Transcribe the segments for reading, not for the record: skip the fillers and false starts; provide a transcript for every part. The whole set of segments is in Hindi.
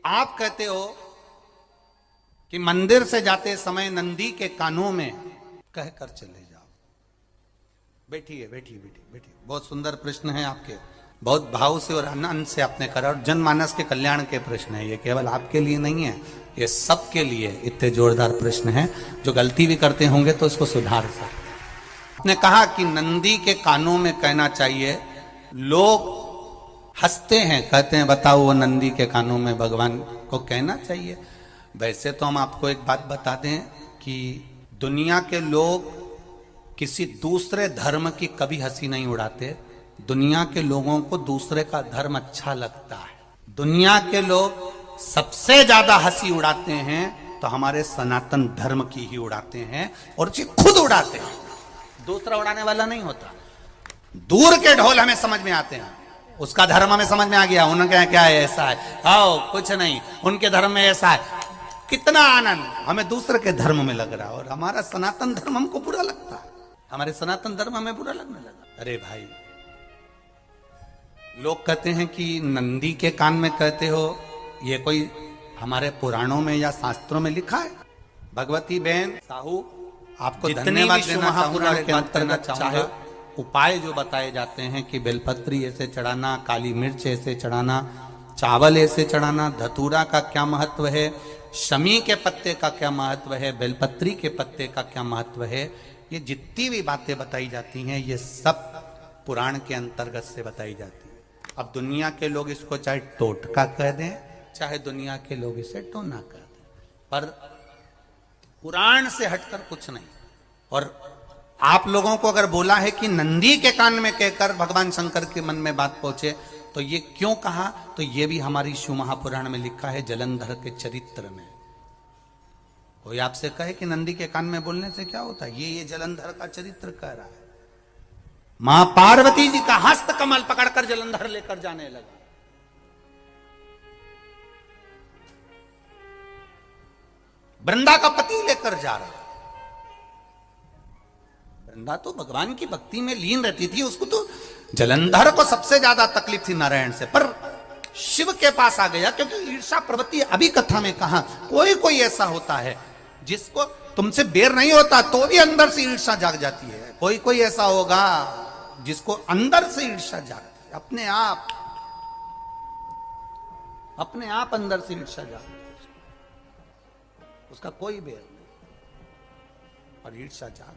आप कहते हो कि मंदिर से जाते समय नंदी के कानों में कहकर चले जाओ। बैठिए बैठिए बैठिए बैठिए। बहुत सुंदर प्रश्न है आपके, बहुत भाव से और आनंद से आपने करा, और जनमानस के कल्याण के प्रश्न है ये, केवल आपके लिए नहीं है, ये सबके लिए इतने जोरदार प्रश्न है। जो गलती भी करते होंगे तो इसको सुधार सकते। आपने कहा कि नंदी के कानों में कहना चाहिए। लोग हंसते हैं, कहते हैं बताओ वो नंदी के कानों में भगवान को कहना चाहिए। वैसे तो हम आपको एक बात बता दें कि दुनिया के लोग किसी दूसरे धर्म की कभी हंसी नहीं उड़ाते। दुनिया के लोगों को दूसरे का धर्म अच्छा लगता है। दुनिया के लोग सबसे ज्यादा हंसी उड़ाते हैं तो हमारे सनातन धर्म की ही उड़ाते हैं, और उसे खुद उड़ाते हैं, दूसरा उड़ाने वाला नहीं होता। दूर के ढोल हमें समझ में आते हैं, उसका धर्म हमें समझ में आ गया, उनका क्या है, ऐसा है, आओ कुछ नहीं, उनके धर्म में ऐसा है। कितना आनंद हमें दूसरे के धर्म में लग रहा है, और हमारा सनातन धर्म हमको बुरा लगता है, हमारे सनातन धर्म हमें बुरा लगने लगा। अरे भाई, लोग कहते हैं कि नंदी के कान में कहते हो, ये कोई हमारे पुराणों में या शास्त्रों में लिखा है? भगवती बहन साहू, आपको धन्यवाद देना चाहूंगा के अंतर्गत चाहे उपाय जो बताए जाते हैं कि बेलपत्री ऐसे चढ़ाना, काली मिर्च ऐसे चढ़ाना, चावल ऐसे चढ़ाना, धतूरा का क्या महत्व है, शमी के पत्ते का क्या महत्व है, बेलपत्री के पत्ते का क्या महत्व है, ये जितनी भी बातें बताई जाती हैं ये सब पुराण के अंतर्गत से बताई जाती है। अब दुनिया के लोग इसको चाहे टोटका कह दें, चाहे दुनिया के लोग इसे टोना कह दें, पर पुराण से हटकर कुछ नहीं। और आप लोगों को अगर बोला है कि नंदी के कान में कहकर भगवान शंकर के मन में बात पहुंचे, तो ये क्यों कहा, तो ये भी हमारी शिव महापुराण में लिखा है, जलंधर के चरित्र में। कोई आपसे कहे कि नंदी के कान में बोलने से क्या होता है, ये जलंधर का चरित्र कह रहा है। मां पार्वती जी का हस्त कमल पकड़कर जलंधर लेकर जाने लगा। वृंदा का पति लेकर जा रहा। वृंदा तो भगवान की भक्ति में लीन रहती थी, उसको तो जलंधर को सबसे ज्यादा तकलीफ थी नारायण से, पर शिव के पास आ गया, क्योंकि ईर्षा प्रवृत्ति अभी कथा में कहा, कोई कोई ऐसा होता है जिसको तुमसे बेर नहीं होता तो भी अंदर से ईर्षा जाग जाती है। कोई कोई ऐसा होगा जिसको अंदर से ईर्षा जागती है, अपने आप अंदर से ईर्षा जागती है, उसका कोई बेर नहीं, और ईर्षा जाग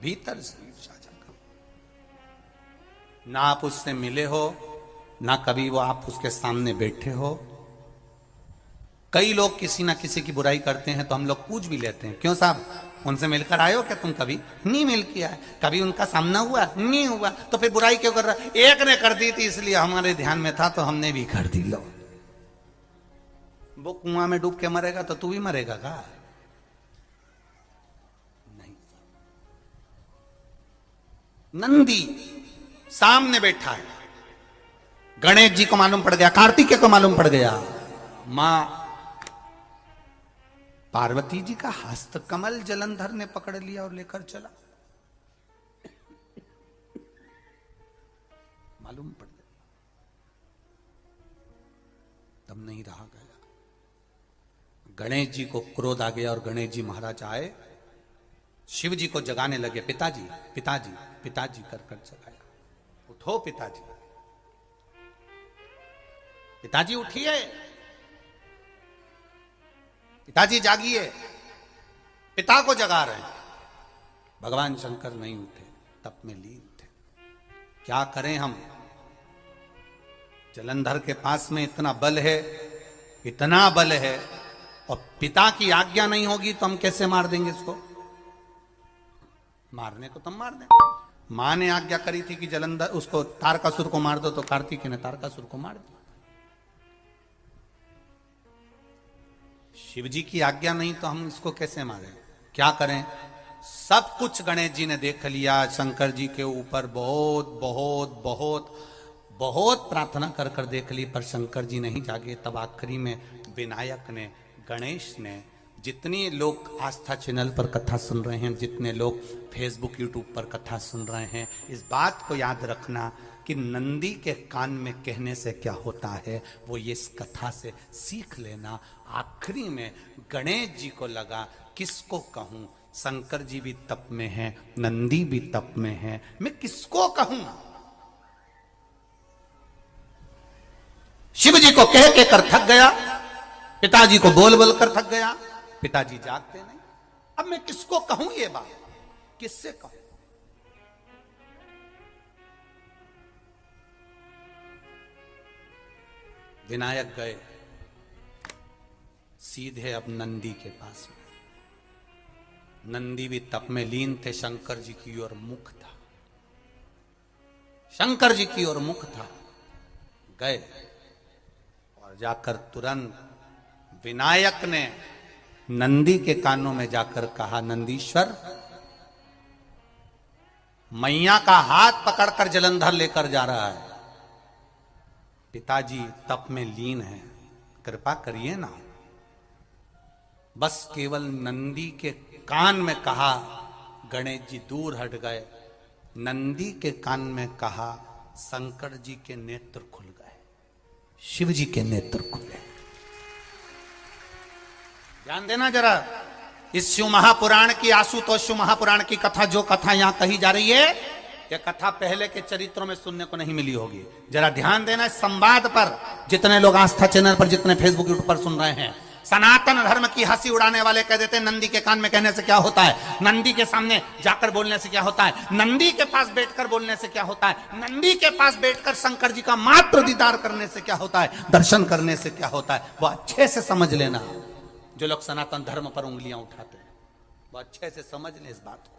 भीतर से ईर्षा जागा। ना आप उससे मिले हो, ना कभी वो आप उसके सामने बैठे हो। कई लोग किसी ना किसी की बुराई करते हैं तो हम लोग पूछ भी लेते हैं, क्यों साहब उनसे मिलकर आए हो क्या तुम? कभी नहीं मिल किया है, कभी उनका सामना हुआ नहीं हुआ, तो फिर बुराई क्यों कर रहा? एक ने कर दी थी इसलिए हमारे ध्यान में था तो हमने भी कर दी। लो, वो कुआं में डूब के मरेगा तो तू भी मरेगा का? नहीं। नंदी सामने बैठा है, गणेश जी को मालूम पड़ गया, कार्तिकेय को मालूम पड़ गया, मां पार्वती जी का हस्त कमल जलंधर ने पकड़ लिया और लेकर चला। मालूम पड़ गया, तब नहीं रहा गया। गणेश जी को क्रोध आ गया और गणेश जी महाराज आए, शिव जी को जगाने लगे। पिताजी पिताजी पिताजी कर कर जगाया। उठो पिताजी, पिताजी उठिए, पिताजी जागिए, पिता को जगा रहे हैं। भगवान शंकर नहीं उठे, तप में लीन थे। क्या करें हम? जलंधर के पास में इतना बल है, इतना बल है, और पिता की आज्ञा नहीं होगी तो हम कैसे मार देंगे इसको? मारने को तो मार दें। मां ने आज्ञा करी थी कि जलंधर उसको तारकासुर को मार दो, तो कार्तिकेय ने तारकासुर को मार दिया। शिव जी की आज्ञा नहीं तो हम इसको कैसे मारें? क्या करें? सब कुछ गणेश जी ने देख लिया, शंकर जी के ऊपर बहुत बहुत बहुत बहुत प्रार्थना कर कर देख ली, पर शंकर जी नहीं जागे। तब आखिरी में विनायक ने, गणेश ने जितने लोग आस्था चैनल पर कथा सुन रहे हैं, जितने लोग फेसबुक यूट्यूब पर कथा सुन रहे हैं, इस बात को याद रखना कि नंदी के कान में कहने से क्या होता है वो ये इस कथा से सीख लेना। आखिरी में गणेश जी को लगा किसको कहूं, शंकर जी भी तप में हैं, नंदी भी तप में हैं, मैं किसको कहूं। शिव जी को कह के कर थक गया, पिताजी को बोल बोल कर थक गया, पिताजी जागते नहीं। अब मैं किसको कहूं ये बात, किससे कहूं। विनायक गए सीधे अब नंदी के पास में। नंदी भी तप में लीन थे, शंकर जी की ओर मुख था, शंकर जी की ओर मुख था। गए और जाकर तुरंत विनायक ने नंदी के कानों में जाकर कहा, नंदीश्वर, मैया का हाथ पकड़कर जलंधर लेकर जा रहा है, पिताजी तप में लीन है, कृपा करिए ना। बस केवल नंदी के कान में कहा, गणेश जी दूर हट गए। नंदी के कान में कहा, शंकर जी के नेत्र खुल गए, शिव जी के नेत्र खुले। ध्यान देना जरा, इस शिव महापुराण की, आशुतोष शिव महापुराण की कथा, जो कथा यहां कही जा रही है, यह कथा पहले के चरित्रों में सुनने को नहीं मिली होगी। जरा ध्यान देना इस संवाद पर, जितने लोग आस्था चैनल पर, जितने फेसबुक यूट्यूब पर सुन रहे हैं। सनातन धर्म की हंसी उड़ाने वाले कह देते हैं नंदी के कान में कहने से क्या होता है, नंदी के सामने जाकर बोलने से क्या होता है, नंदी के पास बैठकर बोलने से क्या होता है, नंदी के पास बैठकर शंकर जी का मात्र दीदार करने से क्या होता है, दर्शन करने से क्या होता है। वो अच्छे से समझ लेना, जो लोग सनातन धर्म पर उंगलियां उठाते हैं, वो अच्छे से समझ लें इस बात को।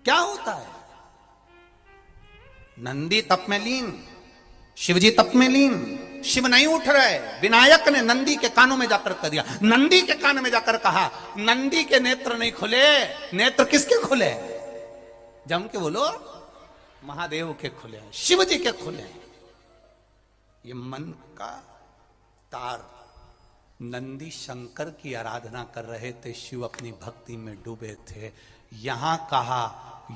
क्या होता है, नंदी तप में लीन, शिवजी तप में लीन, शिव नहीं उठ रहे। विनायक ने नंदी के कानों में जाकर कर दिया, नंदी के कान में जाकर कहा, नंदी के नेत्र नहीं खुले। नेत्र किसके खुले, जम के बोलो, महादेव के खुले, शिव जी के खुले। ये मन का तार, नंदी शंकर की आराधना कर रहे थे, शिव अपनी भक्ति में डूबे थे। यहां कहा,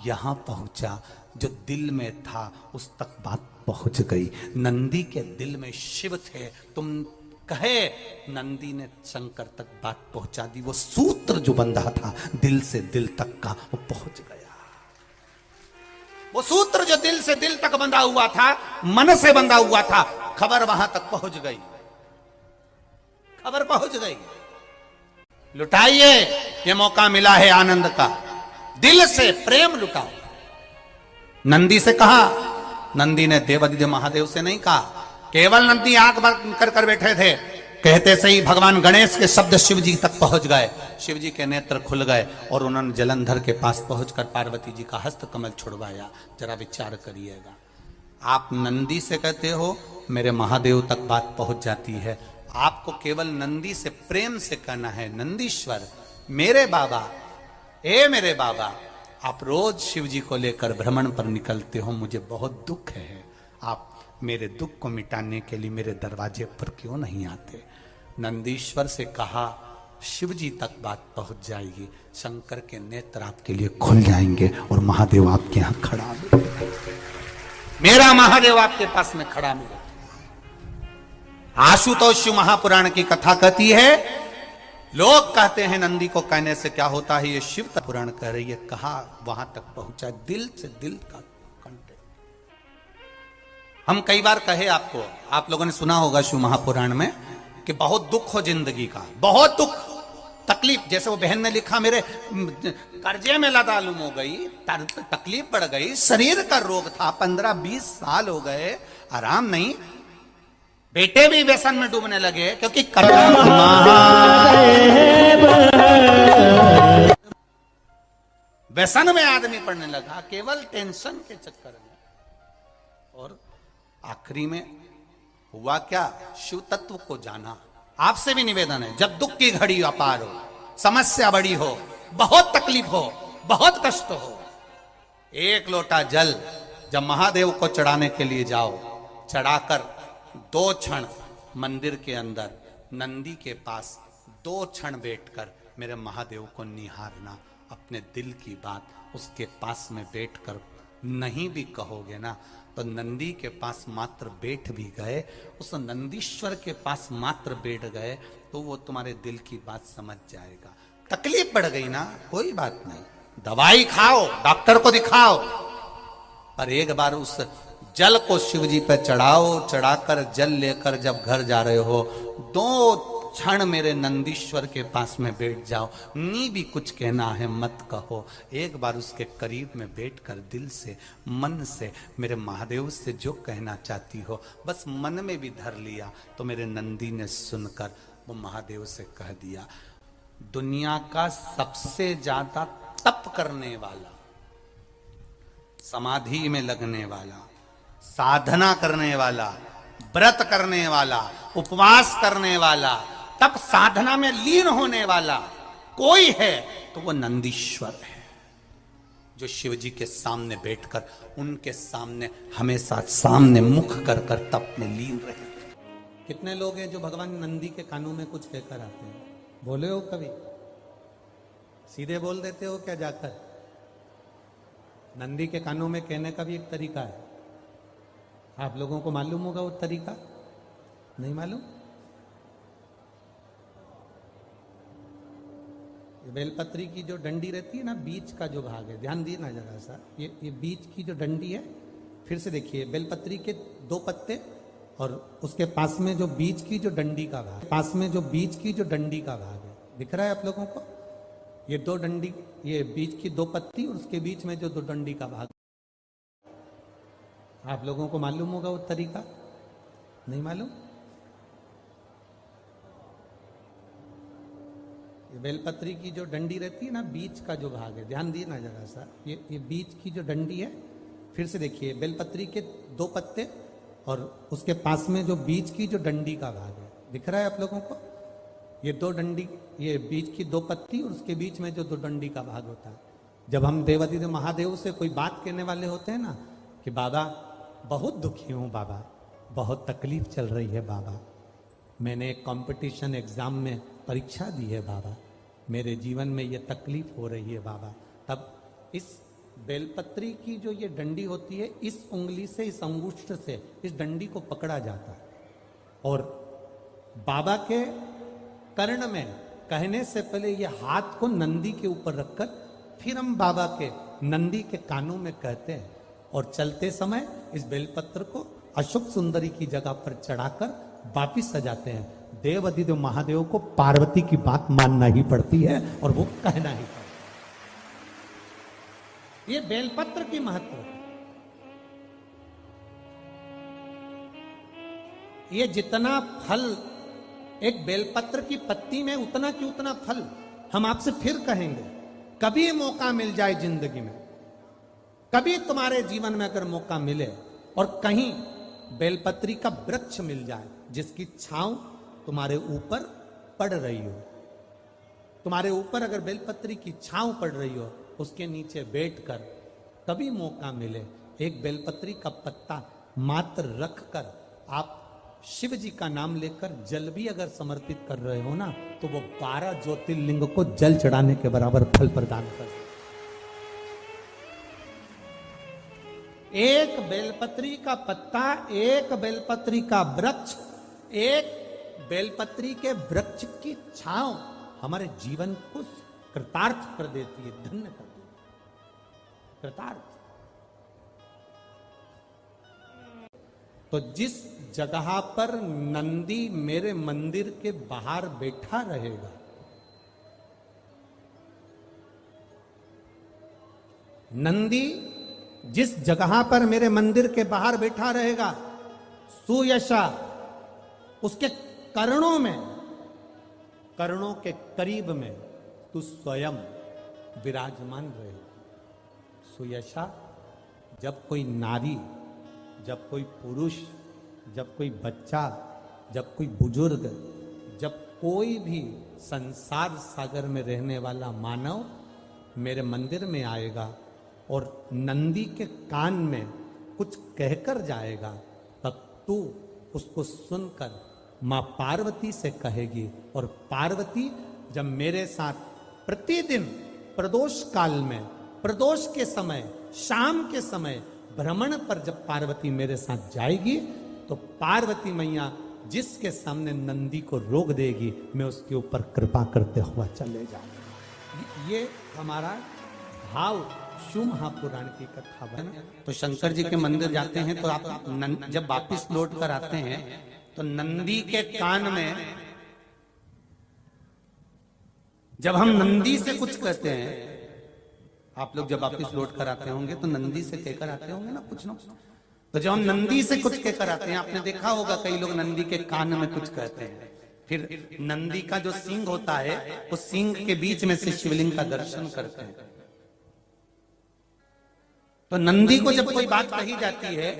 यहां पहुंचा, जो दिल में था उस तक बात पहुंच गई। नंदी के दिल में शिव थे, तुम कहे, नंदी ने शंकर तक बात पहुंचा दी। वो सूत्र जो बंधा था दिल से दिल तक का, वो पहुंच गया। वो सूत्र जो दिल से दिल तक बंधा हुआ था, मन से बंधा हुआ था, खबर वहां तक पहुंच गई, खबर पहुंच गई। लुटाइए, ये मौका मिला है आनंद का, दिल से प्रेम लुटाओ। नंदी से कहा, नंदी ने देवादिदेव महादेव से नहीं कहा, केवल नंदी आंख बंद कर बैठे थे। कहते सही भगवान गणेश के शब्द शिव जी तक पहुंच गए, शिव जी के नेत्र खुल गए और उन्होंने जलंधर के पास पहुंचकर पार्वती जी का हस्त कमल छुड़वाया। जरा विचार करिएगा, आप नंदी से कहते हो मेरे महादेव तक बात पहुंच जाती है, आपको केवल नंदी से प्रेम से कहना है, नंदीश्वर मेरे बाबा, ए मेरे बाबा, आप रोज शिव जी को लेकर भ्रमण पर निकलते हो, मुझे बहुत दुख है, आप मेरे दुख को मिटाने के लिए मेरे दरवाजे पर क्यों नहीं आते। नंदीश्वर से कहा, शिव जी तक बात पहुंच जाएगी, शंकर के नेत्र आपके लिए खुल जाएंगे और महादेव आपके यहां खड़ा मिलेगा, मेरा महादेव आपके पास में खड़ा मिलेगा। आशुतोष शिव महापुराण की कथा कहती है, लोग कहते हैं नंदी को कहने से क्या होता है, ये शिव पुराण कह रही है, कहा वहां तक पहुंचा, दिल से दिल का कंटेक्ट। हम कई बार कहे आपको, आप लोगों ने सुना होगा शिव महापुराण में कि बहुत दुख हो जिंदगी का, बहुत दुख तकलीफ, जैसे वो बहन ने लिखा, मेरे कर्जे में लदालुम हो गई, तकलीफ बढ़ गई, शरीर का रोग था, 15-20 साल हो गए, आराम नहीं, बेटे भी व्यसन में डूबने लगे, क्योंकि व्यसन में आदमी पड़ने लगा केवल टेंशन के चक्कर में। और आखिरी में हुआ क्या, शिव तत्व को जाना। आपसे भी निवेदन है, जब दुख की घड़ी अपार हो, समस्या बड़ी हो, बहुत तकलीफ हो, बहुत कष्ट हो, एक लोटा जल जब महादेव को चढ़ाने के लिए जाओ, चढ़ाकर 2 क्षण मंदिर के अंदर नंदी के पास 2 क्षण बैठकर मेरे महादेव को निहारना, अपने दिल की बात उसके पास में बैठकर नहीं भी कहोगे ना तो नंदी के पास मात्र बैठ भी गए, उस नंदीश्वर के पास मात्र बैठ गए तो वो तुम्हारे दिल की बात समझ जाएगा। तकलीफ बढ़ गई ना, कोई बात नहीं, दवाई खाओ, डॉक्टर को दिखाओ, पर एक बार उस जल को शिव जी पे चढ़ाओ। चढ़ाकर जल लेकर जब घर जा रहे हो 2 क्षण मेरे नंदीश्वर के पास में बैठ जाओ, नी भी कुछ कहना है मत कहो, एक बार उसके करीब में बैठकर दिल से मन से मेरे महादेव से जो कहना चाहती हो बस मन में भी धर लिया तो मेरे नंदी ने सुनकर वो महादेव से कह दिया, दुनिया का सबसे ज्यादा तप करने वाला, समाधि में लगने वाला, साधना करने वाला, व्रत करने वाला, उपवास करने वाला, तप साधना में लीन होने वाला कोई है तो वो नंदीश्वर है, जो शिव जी के सामने बैठकर उनके सामने हमेशा सामने मुख कर कर तप में लीन रहे। कितने लोग हैं जो भगवान नंदी के कानों में कुछ कहकर आते हैं? बोले हो कभी? सीधे बोल देते हो क्या जाकर? नंदी के कानों में कहने का भी एक तरीका है, आप लोगों को मालूम होगा वो तरीका? नहीं मालूम? बेलपत्री की जो डंडी रहती है ना, बीच का जो भाग है, ध्यान दिए ना जरा सा, ये बीच की जो डंडी है, फिर से देखिए, बेलपत्री के 2 पत्ते और उसके पास में जो बीच की जो डंडी का भाग, पास में जो बीच की जो डंडी का भाग है, दिख रहा है आप लोगों को? ये 2 डंडी, ये बीच की 2 पत्ती और उसके बीच में जो 2 डंडी का भाग, आप लोगों को मालूम होगा वो तरीका? नहीं मालूम? ये बेलपत्री की जो डंडी रहती है ना, बीच का जो भाग है, ध्यान दिए ना जरा सा, ये बीच की जो डंडी है, फिर से देखिए, बेलपत्री के 2 पत्ते और उसके पास में जो बीच की जो डंडी का भाग है, दिख रहा है आप लोगों को? ये 2 डंडी, ये बीच की 2 पत्ती और उसके बीच में जो 2 डंडी का भाग होता है। जब हम देवादिदेव महादेव से कोई बात कहने वाले होते हैं ना कि बाबा बहुत दुखी हूं, बाबा बहुत तकलीफ चल रही है, बाबा मैंने एक कंपटीशन एग्जाम में परीक्षा दी है, बाबा मेरे जीवन में ये तकलीफ हो रही है बाबा, तब इस बेलपत्री की जो ये डंडी होती है, इस उंगली से, इस अंगुष्ठ से इस डंडी को पकड़ा जाता है और बाबा के कर्ण में कहने से पहले ये हाथ को नंदी के ऊपर रखकर फिर हम बाबा के नंदी के कानों में कहते हैं और चलते समय इस बेलपत्र को अशोक सुंदरी की जगह पर चढ़ाकर वापिस सजाते हैं। देव अधिदेव महादेव को पार्वती की बात मानना ही पड़ती है और वो कहना ही पड़ता है। ये बेलपत्र की महत्व है। ये जितना फल एक बेलपत्र की पत्ती में, उतना की उतना फल हम आपसे फिर कहेंगे। कभी मौका मिल जाए जिंदगी में, कभी तुम्हारे जीवन में अगर मौका मिले और कहीं बेलपत्री का वृक्ष मिल जाए जिसकी छांव तुम्हारे ऊपर पड़ रही हो, तुम्हारे ऊपर अगर बेलपत्री की छांव पड़ रही हो, उसके नीचे बैठकर कभी मौका मिले, एक बेलपत्री का पत्ता मात्र रखकर आप शिव जी का नाम लेकर जल भी अगर समर्पित कर रहे हो ना, तो वो 12 ज्योतिर्लिंग को जल चढ़ाने के बराबर फल प्रदान कर। एक बेलपत्री का पत्ता, एक बेलपत्री का वृक्ष, एक बेलपत्री के वृक्ष की छांव हमारे जीवन को कृतार्थ कर देती है, धन्य कर देती है, कृतार्थ। तो जिस जगह पर नंदी मेरे मंदिर के बाहर बैठा रहेगा, नंदी जिस जगह पर मेरे मंदिर के बाहर बैठा रहेगा, सुयशा उसके कर्णों में, कर्णों के करीब में तू स्वयं विराजमान रहेगी। सुयशा, जब कोई नारी, जब कोई पुरुष, जब कोई बच्चा, जब कोई बुजुर्ग, जब कोई भी संसार सागर में रहने वाला मानव मेरे मंदिर में आएगा और नंदी के कान में कुछ कहकर जाएगा, तब तू उसको सुनकर मां पार्वती से कहेगी, और पार्वती जब मेरे साथ प्रतिदिन प्रदोष काल में, प्रदोष के समय, शाम के समय भ्रमण पर जब पार्वती मेरे साथ जाएगी, तो पार्वती मैया जिसके सामने नंदी को रोक देगी, मैं उसके ऊपर कृपा करते हुआ चले जाऊंगा। ये हमारा भाव शिव महापुराण की कथा बना। तो शंकर जी के मंदिर जाते हैं तो आप जब वापिस लौट कर आते हैं तो नंदी के कान में, जब हम नंदी से कुछ कहते हैं, आप लोग जब वापिस लौट कर आते होंगे तो नंदी से कहकर आते होंगे ना कुछ ना। तो जब हम नंदी से कुछ कहकर आते हैं, आपने देखा होगा कई लोग नंदी के कान में कुछ कहते हैं, फिर नंदी का जो सींग होता है उस सींग के बीच में से शिवलिंग का दर्शन करते हैं। तो नंदी को जब कोई बात कही जाती है,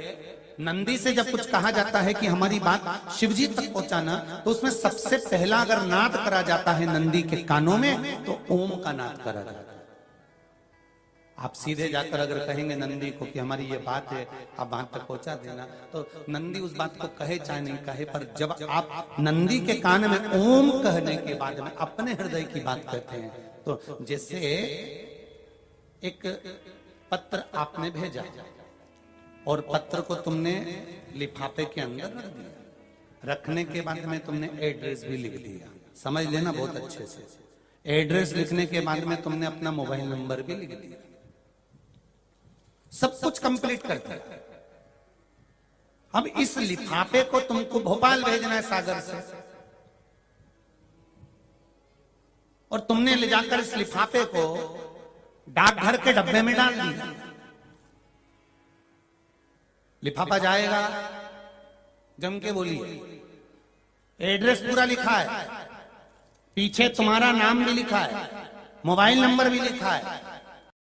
नंदी से जब कुछ कहा जाता है कि हमारी बात शिवजी तक पहुंचाना, तो उसमें सबसे पहला अगर नाद करा जाता है नंदी के कानों में, तो ओम का नाद करा जाता है। आप सीधे जाकर अगर कहेंगे नंदी को कि हमारी ये बात है, आप वहां तक पहुंचा देना, तो नंदी उस बात को कहे चाहे नहीं कहे, पर जब आप नंदी के कान में ओम कहने के बाद में अपने हृदय की बात कहते हैं, तो जैसे एक पत्र आपने भेजा और पत्र को तुमने लिफाफे के अंदर रख दिया, रखने के बाद में तुमने एड्रेस भी लिख दिया, समझ लेना बहुत अच्छे से। एड्रेस लिखने के बाद में तुमने अपना मोबाइल नंबर भी लिख दिया, सब कुछ कंप्लीट कर दिया। अब इस लिफाफे को तुमको भोपाल भेजना है सागर से, और तुमने ले जाकर इस लिफाफे को डाकघर के डब्बे में डाल दिया। लिफाफा जाएगा, जम के बोलिए, एड्रेस पूरा लिखा है, पीछे तुम्हारा नाम भी लिखा है, मोबाइल नंबर भी लिखा है,